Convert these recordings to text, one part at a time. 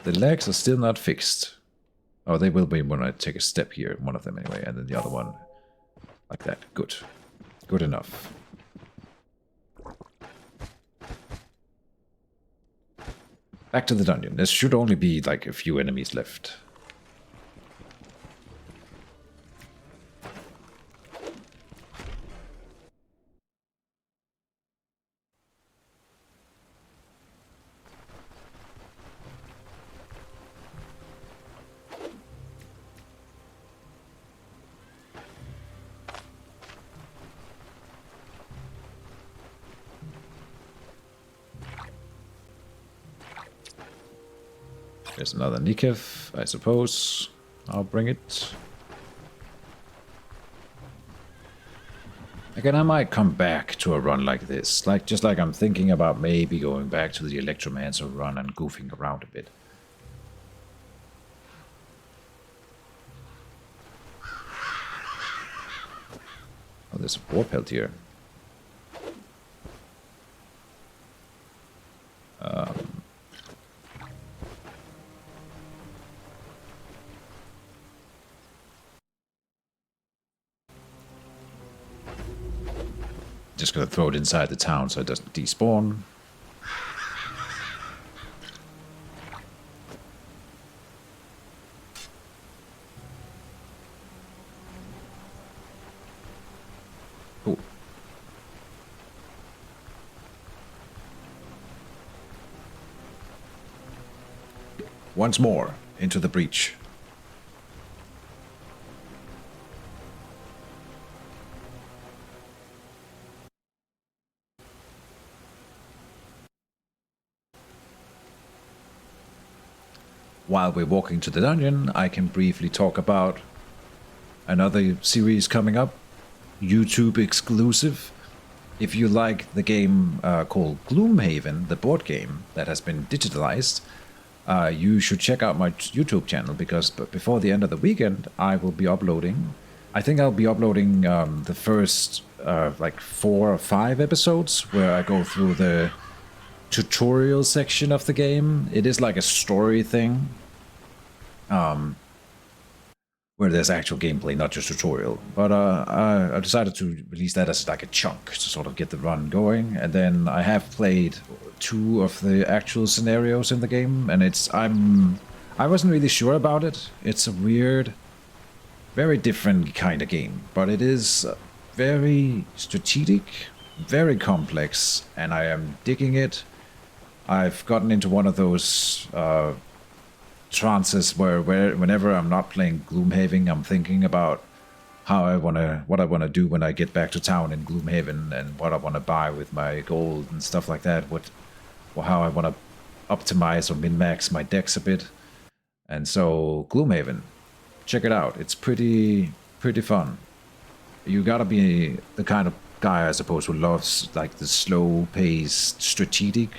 The legs are still not fixed. Oh, they will be when I take a step here. One of them anyway, and then the other one like that. Good. Good enough. Back to the dungeon. There should only be like a few enemies left. There's another Nikev, I suppose. I'll bring it. Again, I might come back to a run like this. Just like I'm thinking about maybe going back to the Electromancer run and goofing around a bit. Oh, there's a war pelt here. Just gonna throw it inside the town so it doesn't despawn. Cool. Once more into the breach. While we're walking to the dungeon, I can briefly talk about another series coming up, YouTube exclusive. If you like the game called Gloomhaven, the board game that has been digitalized, you should check out my YouTube channel, because before the end of the weekend, I will be uploading. I think I'll be uploading the first like 4 or 5 episodes where I go through the tutorial section of the game. It is like a story thing, where there's actual gameplay, not just tutorial. But I decided to release that as like a chunk to sort of get the run going. And then I have played 2 of the actual scenarios in the game, and I wasn't really sure about it. It's a weird, very different kind of game, but it is very strategic, very complex, and I am digging it. I've gotten into one of those trances where whenever I'm not playing Gloomhaven, I'm thinking about what I wanna do when I get back to town in Gloomhaven, and what I wanna buy with my gold and stuff like that. How I wanna optimize or min-max my decks a bit. And so Gloomhaven, check it out. It's pretty fun. You gotta be the kind of guy, I suppose, who loves like the slow-paced, strategic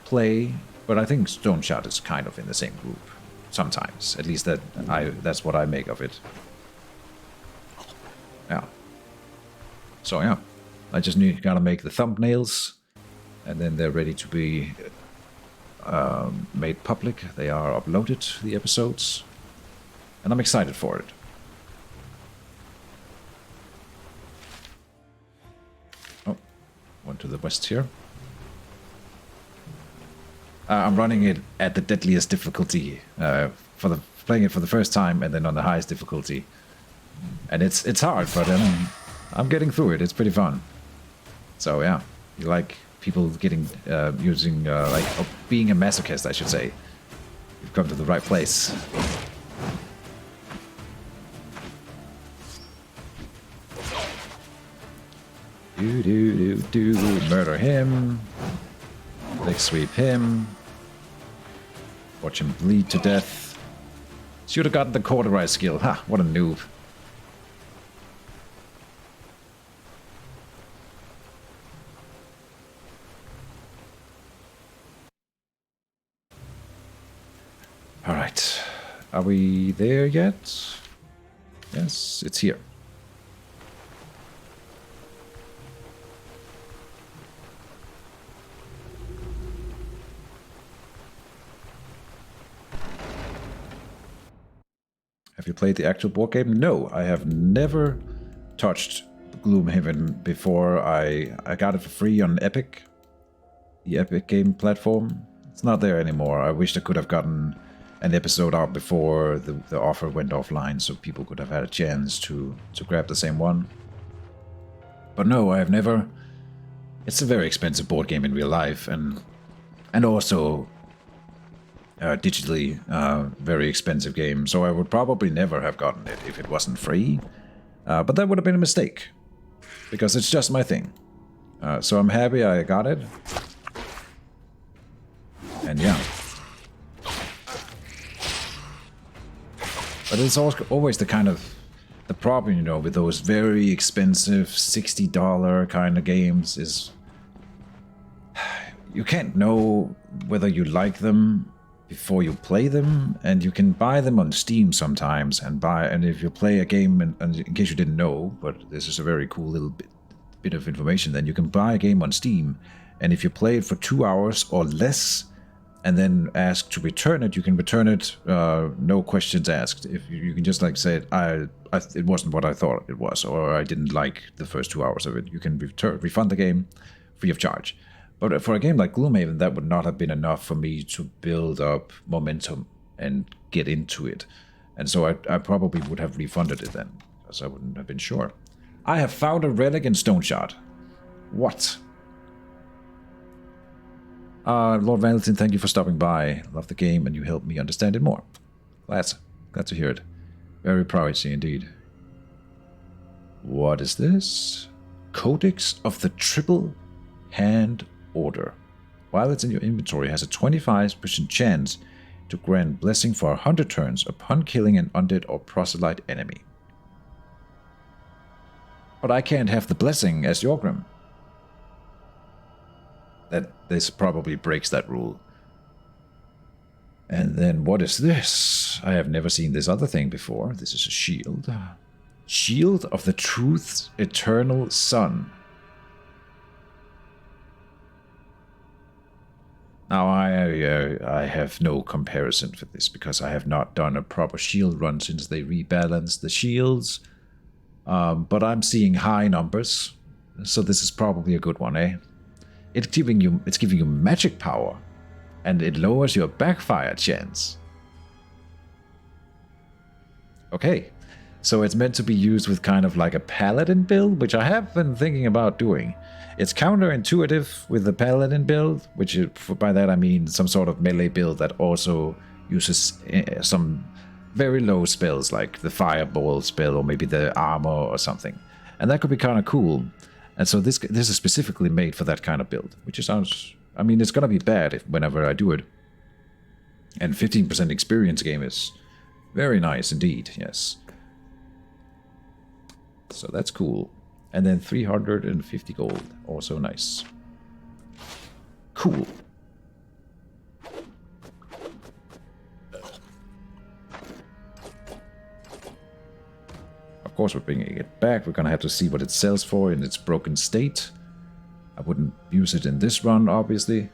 play. But I think Stoneshard is kind of in the same group sometimes. At least that's what I make of it. Yeah. So yeah, I just gotta make the thumbnails, and then they're ready to be made public. They are uploaded, the episodes, and I'm excited for it. Oh, one to the west here. I'm running it at the deadliest difficulty, playing it for the first time, and then on the highest difficulty. And it's hard, but I'm getting through it. It's pretty fun. So yeah, you like people getting being a masochist, I should say. You've come to the right place. Murder him. Leg sweep him. Watch him bleed to death. Should have gotten the cauterize skill. Ha, what a noob. Alright. Are we there yet? Yes, it's here. Have you played the actual board game? No, I have never touched Gloomhaven before. I got it for free on Epic, the Epic game platform. It's not there anymore. I wish I could have gotten an episode out before the offer went offline so people could have had a chance to grab the same one. But no, I have never. It's a very expensive board game in real life, and also digitally very expensive game. So I would probably never have gotten it if it wasn't free. But that would have been a mistake, because it's just my thing. So I'm happy I got it. And yeah. But it's always the kind of the problem, you know, with those very expensive $60 kind of games is you can't know whether you like them before you play them, and you can buy them on Steam sometimes and if you play a game, and in case you didn't know, but this is a very cool little bit of information, then you can buy a game on Steam, and if you play it for 2 hours or less and then ask to return it, you can return it, no questions asked. If you can just like say, it wasn't what I thought it was, or I didn't like the first 2 hours of it. You can refund the game free of charge. But for a game like Gloomhaven, that would not have been enough for me to build up momentum and get into it. And so I probably would have refunded it then, because I wouldn't have been sure. I have found a relic in Stoneshard. What? Lord Valentin, thank you for stopping by. Love the game, and you helped me understand it more. Glad to hear it. Very pricey indeed. What is this? Codex of the Triple Hand Order. While it's in your inventory, it has a 25% chance to grant blessing for 100 turns upon killing an undead or proselyte enemy. But I can't have the blessing as Yorgrim. This probably breaks that rule. And then what is this? I have never seen this other thing before. This is a shield. Shield of the Truth's Eternal Sun. Now, I have no comparison for this, because I have not done a proper shield run since they rebalanced the shields. But I'm seeing high numbers, so this is probably a good one, eh? It's giving you magic power, and it lowers your backfire chance. Okay, so it's meant to be used with kind of like a paladin build, which I have been thinking about doing. It's counterintuitive with the paladin build, which by that I mean some sort of melee build that also uses some very low spells like the fireball spell or maybe the armor or something. And that could be kind of cool. And so this is specifically made for that kind of build, which sounds, I mean, it's going to be bad whenever I do it. And 15% experience game is very nice indeed, yes. So that's cool. And then 350 gold, also nice. Cool. Of course, we're bringing it back. We're gonna have to see what it sells for in its broken state. I wouldn't use it in this run, obviously.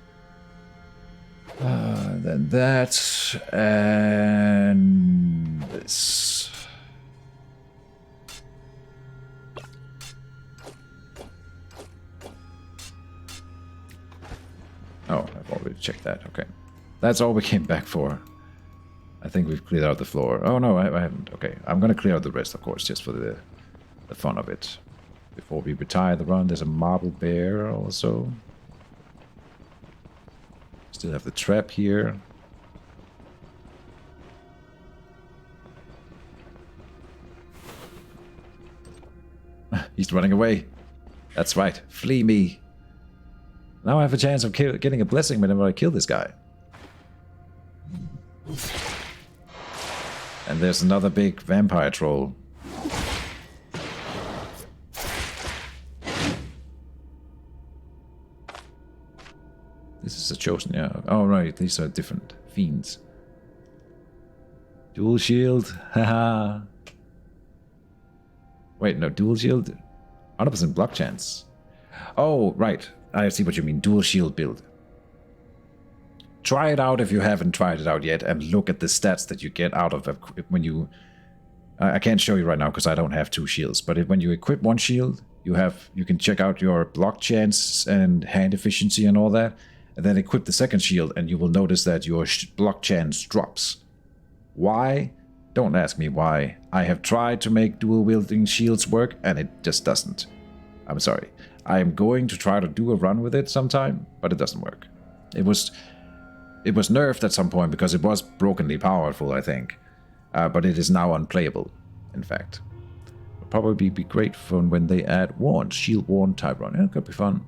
Then that and this. Oh, I've already checked that. Okay, that's all we came back for. I think we've cleared out the floor. Oh no, I haven't. Okay, I'm gonna clear out the rest, of course, just for the fun of it. Before we retire the run, there's a marble bear also. Still have the trap here. He's running away. That's right, flee me. Now I have a chance of getting a blessing whenever I kill this guy. And there's another big vampire troll. This is a chosen, yeah. Oh, right, these are different fiends. Dual shield, haha. Wait, no, dual shield? 100% block chance. Oh, right, I see what you mean, dual shield build. Try it out if you haven't tried it out yet, and look at the stats that you get out of it when you I can't show you right now because I don't have 2 shields, but when you equip 1 shield, you can check out your block chance and hand efficiency and all that, and then equip the second shield, and you will notice that your block chance drops. Why? Don't ask me why. I have tried to make dual wielding shields work, and it just doesn't. I'm sorry. I am going to try to do a run with it sometime, but it doesn't work. It was nerfed at some point because it was brokenly powerful, I think. But it is now unplayable, in fact. It'll probably be great fun when they add Wand, Shield Wand type run. Yeah, it could be fun.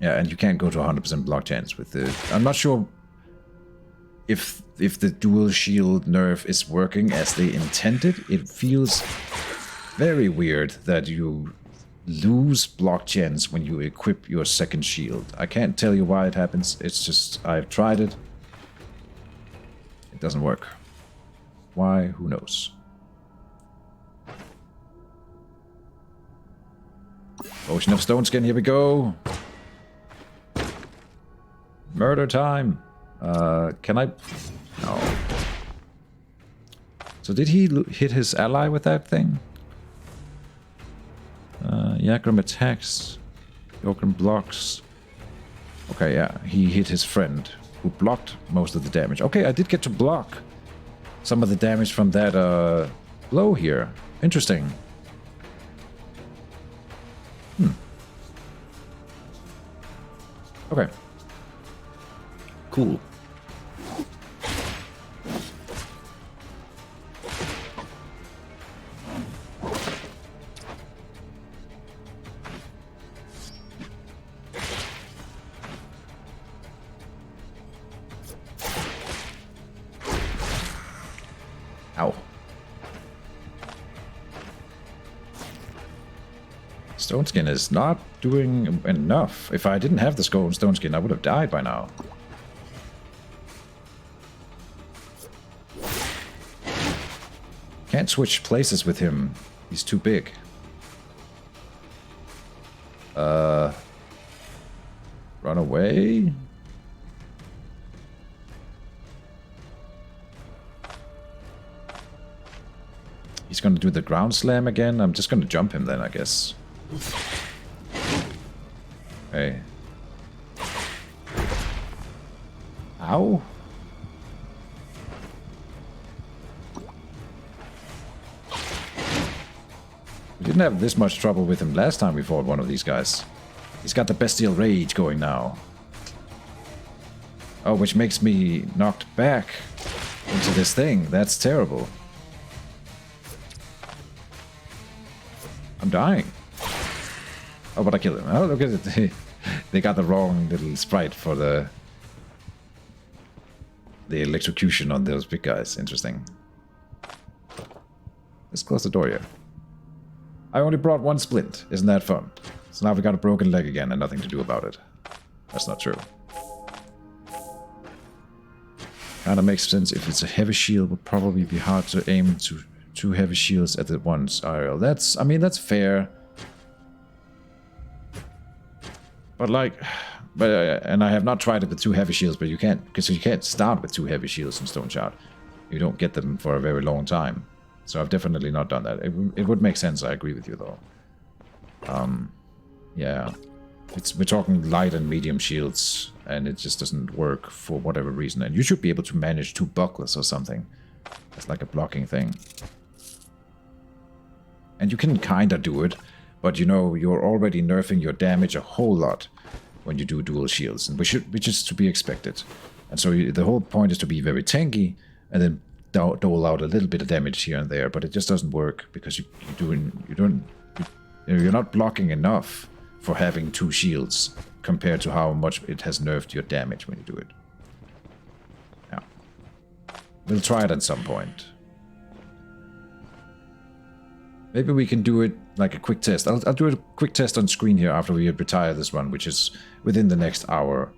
Yeah, and you can't go to 100% block chance with the... I'm not sure if the dual shield nerf is working as they intended. It feels very weird that you lose block chance when you equip your second shield. I can't tell you why it happens. It's just, I've tried it. It doesn't work. Why? Who knows? Ocean of Stone Skin, here we go. Murder time. Can I... No. So did he hit his ally with that thing? Yakram attacks. Yakram blocks. Okay, yeah. He hit his friend, who blocked most of the damage. Okay, I did get to block some of the damage from that blow here. Interesting. Okay. Cool. Ow. Stone Skin is not doing enough. If I didn't have the Stone Skin, I would have died by now. Can't switch places with him. He's too big. Run away? He's gonna do the ground slam again. I'm just gonna jump him then, I guess. Okay. Ow. We didn't have this much trouble with him last time we fought one of these guys. He's got the bestial rage going now. Oh, which makes me knocked back into this thing. That's terrible. I'm dying. Oh, but I killed him. Oh, look at it. They got the wrong little sprite for the electrocution on those big guys. Interesting. Let's close the door here. I only brought 1 splint. Isn't that fun? So now we got a broken leg again and nothing to do about it. That's not true. Kinda makes sense. If it's a heavy shield, it would probably be hard to aim to 2 heavy shields at the once. That's, I mean, that's fair. But like, and I have not tried it with 2 heavy shields, but you can't, because you can't start with 2 heavy shields in Stoneshard. You don't get them for a very long time. So I've definitely not done that. It would make sense, I agree with you though. Yeah. We're talking light and medium shields, and it just doesn't work for whatever reason. And you should be able to manage 2 bucklers or something. That's like a blocking thing. And you can kinda do it, but you know, you're already nerfing your damage a whole lot when you do dual shields, and which is to be expected. And so the whole point is to be very tanky, and then dole out a little bit of damage here and there, but it just doesn't work because you're not blocking enough for having 2 shields compared to how much it has nerfed your damage when you do it. Yeah. We'll try it at some point. Maybe we can do it like a quick test. I'll do a quick test on screen here after we retire this one, which is within the next hour.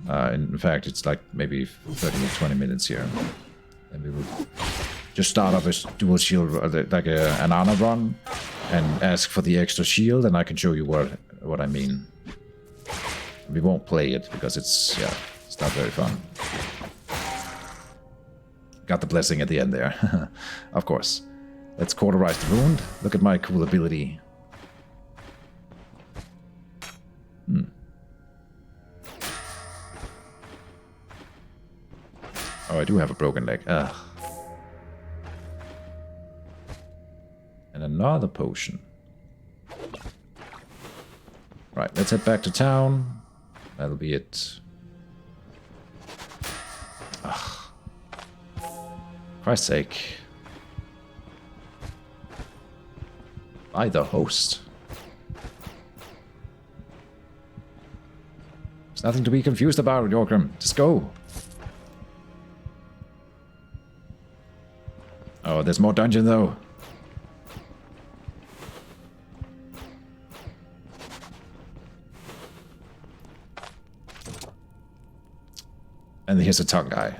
In fact, it's like maybe 30 or 20 minutes here. And we will just start up a dual shield, like an honor run, and ask for the extra shield, and I can show you what I mean. We won't play it because it's not very fun. got the blessing at the end there. Of course. Let's cauterize the wound. Look at my cool ability. Oh, I do have a broken leg. Ugh. And another potion. Right, let's head back to town. That'll be it. Ugh. Christ's sake. By the host. There's nothing to be confused about, Yorgrim. Just go. Oh, there's more dungeon though. And here's a tongue guy.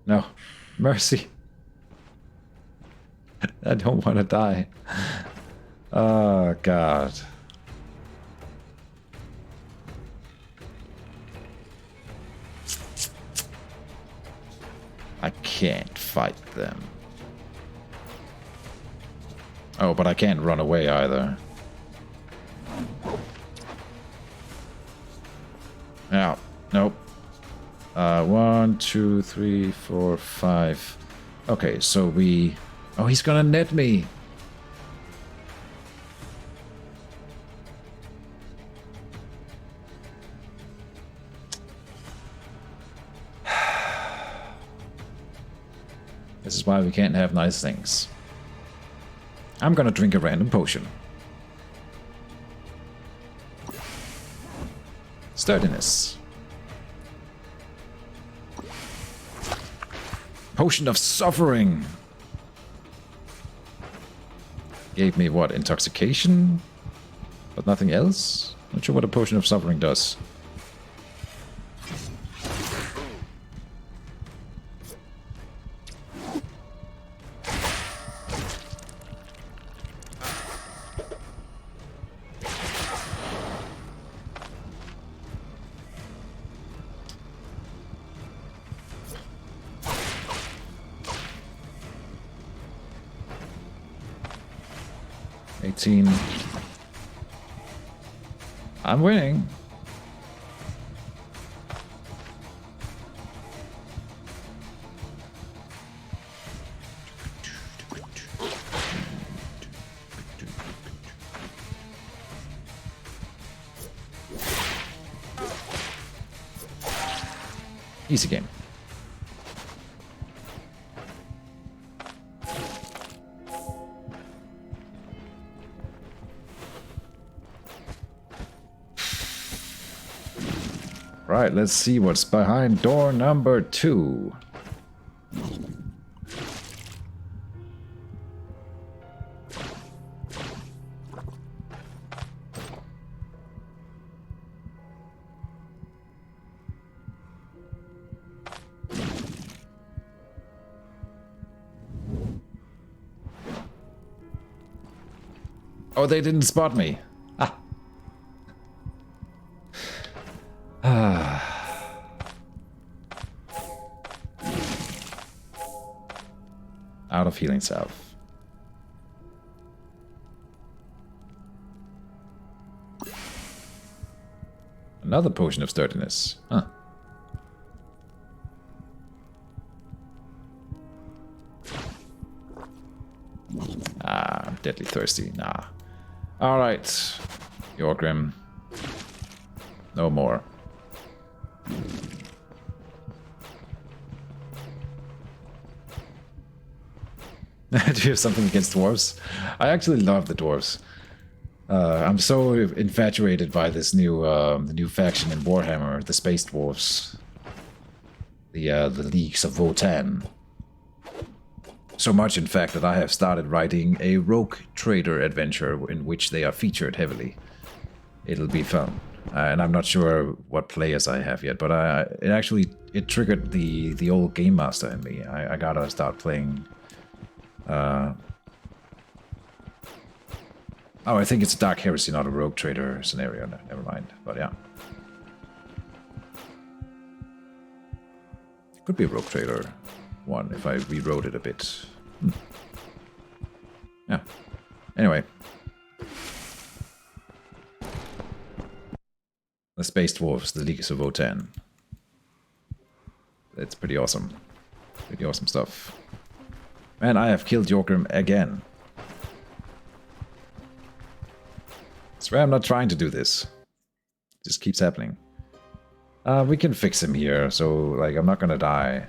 No. Mercy. I don't want to die. Oh, God. I can't fight them. Oh, but I can't run away either. Yeah, nope. 1, 2, 3, 4, 5. Okay, so we... Oh, he's gonna net me. This is why we can't have nice things. I'm gonna drink a random potion. Sturdiness. Potion of suffering. Gave me what? Intoxication? But nothing else? Not sure what a potion of suffering does. I'm winning. Easy game. Right, let's see what's behind door number 2. Oh, they didn't spot me. Out of healing salve. Another potion of sturdiness. Huh. I'm deadly thirsty. Nah. Alright. Yorgrim. No more. Do you have something against dwarves? I actually love the dwarves. I'm so infatuated by this new the new faction in Warhammer, the Space Dwarves. The Leagues of Votan. So much, in fact, that I have started writing a rogue trader adventure in which they are featured heavily. It'll be fun. And I'm not sure what players I have yet, but it triggered the old game master in me. I gotta start playing. Oh, I think it's a Dark Heresy, not a Rogue Trader scenario. No, never mind. But yeah. Could be a Rogue Trader 1 if I rewrote it a bit. Yeah. Anyway. The Space Dwarfs, the Leaguers of Votan. It's pretty awesome. Pretty awesome stuff. Man, I have killed Yorgrim again. I swear I'm not trying to do this. It just keeps happening. We can fix him here, so like I'm not gonna die.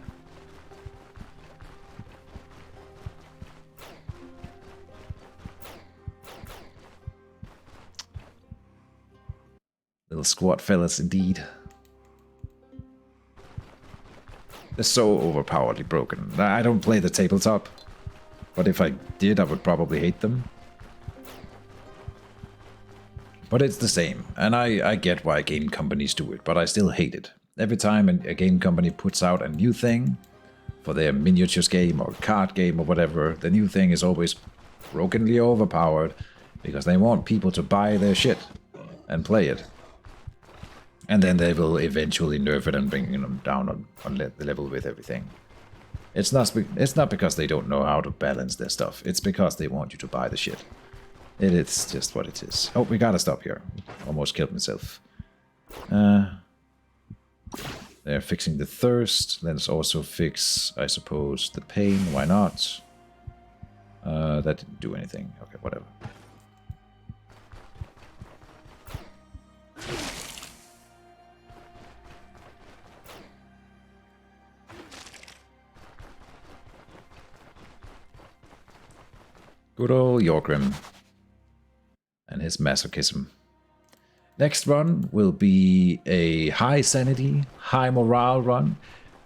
Little squat fellas indeed. They're so overpoweredly broken. I don't play the tabletop, but if I did, I would probably hate them. But it's the same, and I get why game companies do it, but I still hate it. Every time a game company puts out a new thing for their miniatures game or card game or whatever, the new thing is always brokenly overpowered because they want people to buy their shit and play it. And then they will eventually nerf it and bring them down on the level with everything. It's not because they don't know how to balance their stuff. It's because they want you to buy the shit. It's just what it is. Oh, we gotta stop here. Almost killed myself. They're fixing the thirst. Let's also fix, I suppose, the pain. Why not? That didn't do anything. Okay, whatever. Good old Yorgrim and his masochism. Next run will be a high sanity, high morale run,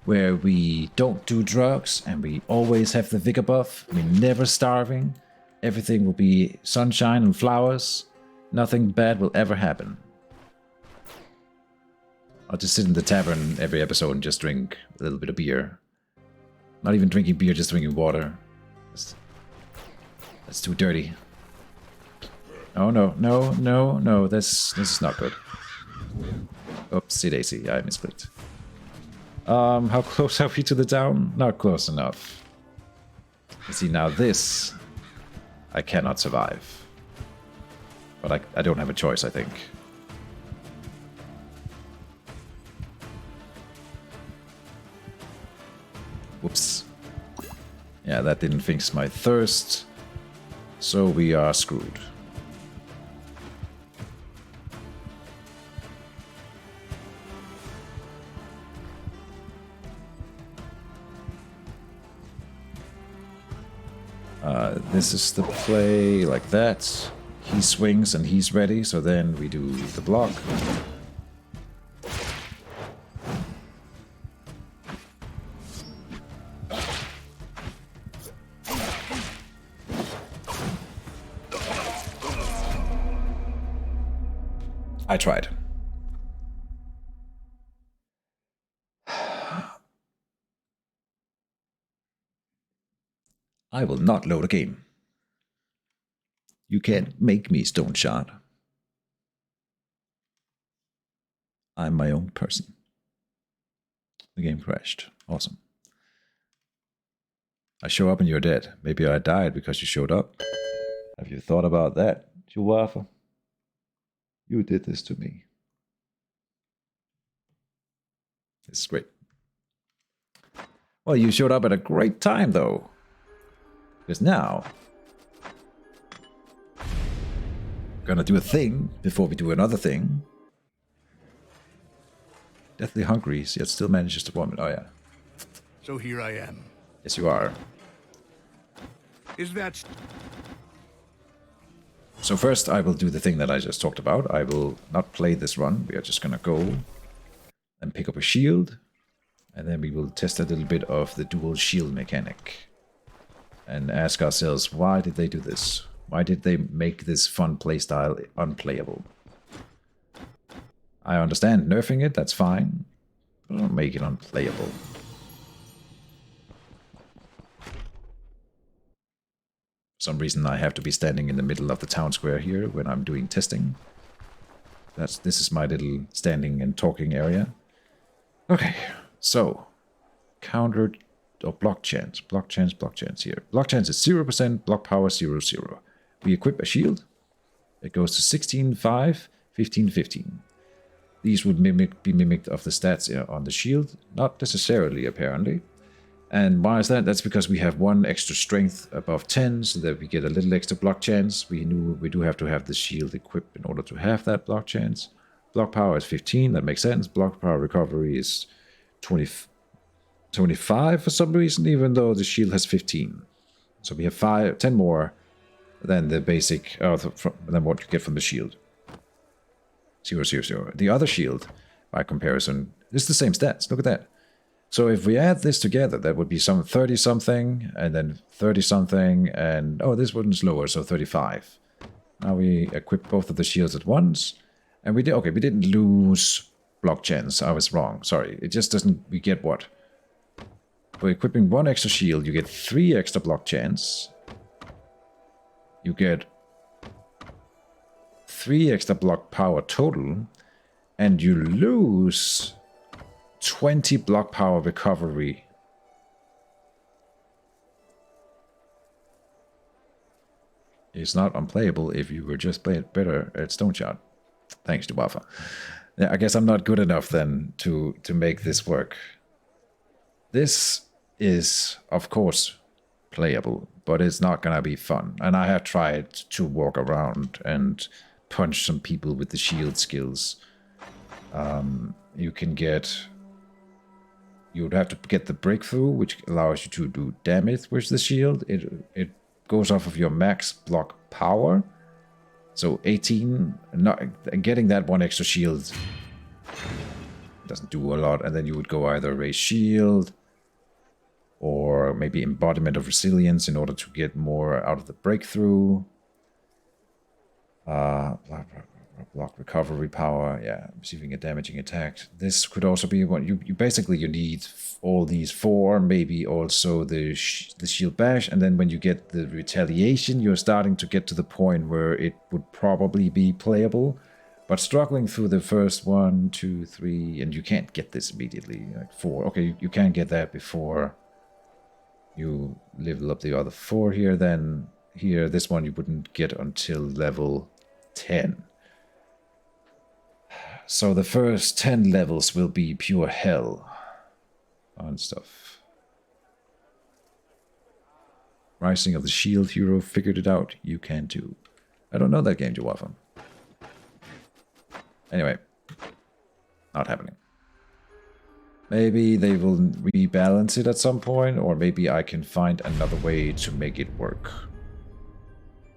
where we don't do drugs and we always have the vigor buff. We're never starving. Everything will be sunshine and flowers. Nothing bad will ever happen. I'll just sit in the tavern every episode and just drink a little bit of beer. Not even drinking beer, just drinking water. That's too dirty. Oh no, no, no, no, this is not good. Oopsie daisy, I misclicked. How close are we to the town? Not close enough. You see, now this I cannot survive. But I don't have a choice, I think. Whoops. Yeah, that didn't fix my thirst. So we are screwed. This is the play like that. He swings and he's ready, so then we do the block. I tried. I will not load a game. You can't make me Stoneshard. I'm my own person. The game crashed. Awesome. I show up and you're dead. Maybe I died because you showed up. Have you thought about that, Chihuahua? You did this to me. This is great. Well, you showed up at a great time, though. Because now we're gonna do a thing before we do another thing. Deathly hungry, yet still manages to vomit. Oh, yeah. So here I am. Yes, you are. Is that... So first I will do the thing that I just talked about. I will not play this run. We are just gonna go and pick up a shield. And then we will test a little bit of the dual shield mechanic. And ask ourselves, why did they do this? Why did they make this fun playstyle unplayable? I understand nerfing it, that's fine. But don't make it unplayable. For some reason I have to be standing in the middle of the town square here when I'm doing testing. This is my little standing and talking area. Okay, so counter or block chance. Block chance here. Block chance is 0%, block power 0, 0. We equip a shield. It goes to 16, 5, 15, 15. These would be mimicked of the stats on the shield. Not necessarily, apparently. And why is that? That's because we have 1 extra strength above 10, so that we get a little extra block chance. We do have to have the shield equipped in order to have that block chance. Block power is 15, that makes sense. Block power recovery is 25 for some reason, even though the shield has 15. So we have 10 more than the basic, than what you get from the shield. 0, 0, 0. The other shield, by comparison, is the same stats. Look at that. So if we add this together, that would be some 30-something, and then 30-something, and oh, this one's lower, so 35. Now we equip both of the shields at once, and we didn't lose block chance. I was wrong. Sorry. It just doesn't. We get what? For equipping 1 extra shield, you get 3 extra block chance. You get 3 extra block power total, and you lose 20 block power recovery. It's not unplayable if you were just playing better at Stoneshard. Thanks to Buffer. Yeah, I guess I'm not good enough then to make this work. This is, of course, playable, but it's not gonna be fun. And I have tried to walk around and punch some people with the shield skills. You would have to get the breakthrough, which allows you to do damage with the shield. It goes off of your max block power. So 18, getting that 1 extra shield doesn't do a lot. And then you would go either raise shield or maybe embodiment of resilience in order to get more out of the breakthrough. Block recovery power, yeah, receiving a damaging attack. This could also be what you need all these 4, maybe also the shield bash, and then when you get the retaliation, you're starting to get to the point where it would probably be playable, but struggling through the first 1, 2, 3, and you can't get this immediately, like 4. Okay, you can get that before you level up the other 4 here, then here, this one you wouldn't get until level 10. So the first 10 levels will be pure hell on stuff. Rising of the Shield hero figured it out. You can too. I don't know that game too often. Anyway, not happening. Maybe they will rebalance it at some point, or maybe I can find another way to make it work.